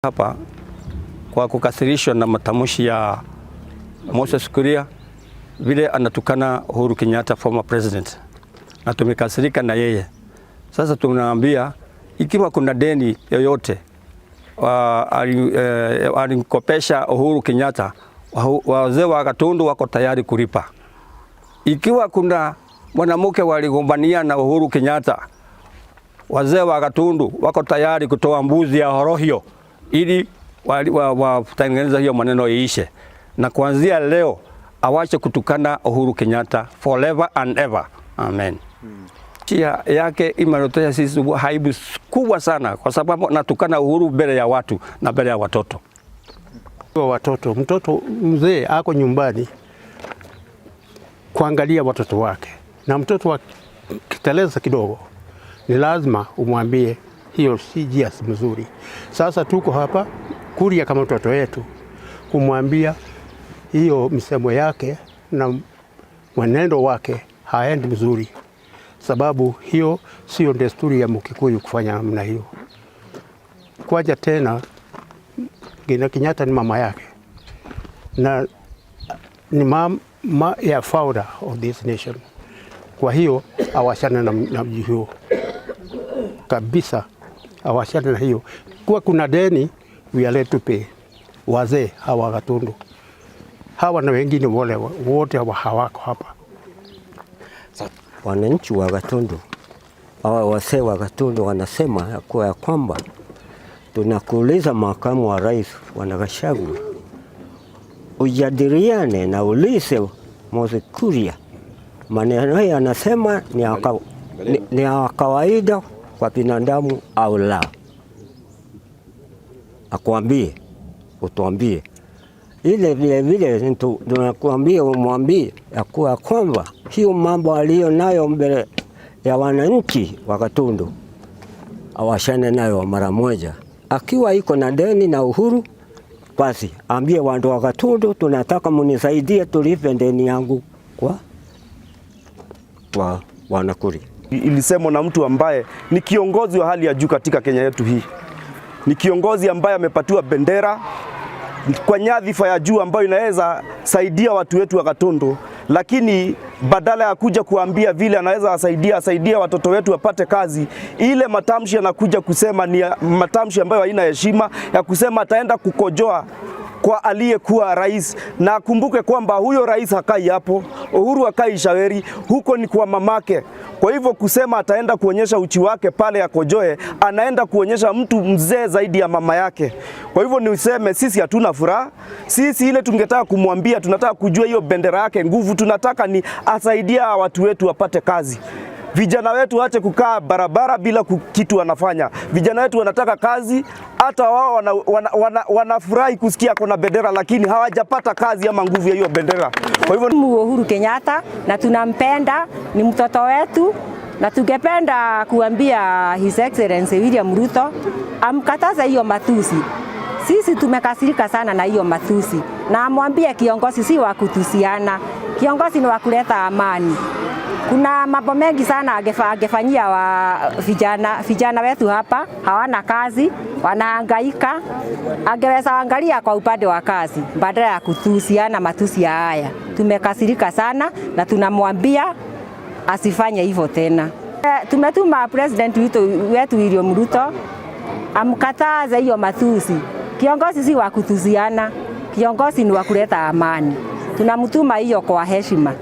Hapa kwa kukasirishwa na matamshi ya Moses Kuria vile anatukana Uhuru Kenyatta former president, na tumekasirika na yeye. Sasa tunaambia ikiwa kuna deni yoyote alimkopesha Uhuru Kenyatta, wazee wa Gatundu wako tayari kulipa. Ikiwa kuna mwanamke waligombania na Uhuru Kenyatta, wazee wa Gatundu wako tayari kutoa mbuzi ya horohio ili watengeneza hiyo maneno iishe, na kuanzia leo awache kutukana Uhuru Kenyatta forever and ever. Amen. Chia yake imerotea sisi haibu kubwa sana, kwa sababu natukana Uhuru mbele ya watu na mbele ya watoto. Mtoto mzee ako nyumbani kuangalia watoto wake, na mtoto wa kiteleza kidogo ni lazima umwambie hiyo si njia mzuri. Sasa tuko hapa Kuria kama mtoto wetu kumwambia hiyo misemo yake na mwenendo wake haendi mzuri, sababu hiyo sio desturi ya Mkikuyu kufanya namna hiyo. Kwaja tena Kenyatta ni mama yake na ni mama ya founder of this nation. Kwa hiyo awashane na hiyo kabisa, awashane na hiyo. Kwa kuna deni we are led to pay. Wazee hawa Gatundu hawa na wengine wote hawako hapa. Wananchi wa Gatundu au wazee wa Gatundu wanasema ya kwamba tunakuuliza makamu wa rais Bwana Gachagua ujadiliane na ulise Moses Kuria. Maneno yanasema ni ya kawaida kwa binadamu au la. Akwambie, utuambie. Ile vile tunakuambia umwambie ya kuwa kwamba hiyo mambo aliyo nayo mbele ya wananchi wa Gatundu awashane nayo mara moja. Akiwa iko na deni na Uhuru, basi ambie watu wa Gatundu tunataka munisaidie tulipe deni yangu kwa wanakuri. Ilisemwa na mtu ambaye ni kiongozi wa hali ya juu katika Kenya yetu hii. Ni kiongozi ambaye amepatiwa bendera kwa nyadhifa ya juu ambayo inaweza saidia watu wetu wa Gatundu, lakini badala ya kuja kuambia vile anaweza asaidia watoto wetu wapate kazi, ile matamshi anakuja kusema ni matamshi ambayo haina heshima, ya kusema ataenda kukojoa kwa aliyekuwa rais. Na kumbuke kwamba huyo rais hakai hapo, Uhuru hakai Shaweri, huko ni kwa mamake. Kwa hivyo kusema ataenda kuonyesha uchi wake pale ya kojoe, anaenda kuonyesha mtu mzee zaidi ya mama yake. Kwa hivyo niseme sisi hatuna furaha. Sisi ile tungetaka kumwambia, tunataka kujua hiyo bendera yake nguvu, tunataka ni asaidia watu wetu wapate kazi. Vijana wetu waache kukaa barabara bila kitu wanafanya. Vijana wetu wanataka kazi, hata wao wanafurahi kusikia kuna bendera, lakini hawajapata kazi ama nguvu ya hiyo bendera. Kwa hivyo Uhuru Kenyatta na tunampenda, ni mtoto wetu, na tungependa kuambia His Excellency William Ruto amkataza hiyo matusi. Sisi tumekasirika sana na hiyo matusi, na amwambie kiongozi si wa kutusiana, kiongozi ni wa kuleta amani. Kuna mambo mengi sana angefanyia wa vijana wetu hapa, hawana kazi, wanahangaika. Angeweza angalia kwa upande wa kazi badala ya kutusiana matusi ya haya. Tumekasirika sana na tunamwambia asifanye hivyo tena. Tumetuma president wetu William Ruto amkataze hiyo matusi. Kiongozi si wa kutusiana, kiongozi ni wa kuleta amani. Tunamtuma hiyo kwa heshima.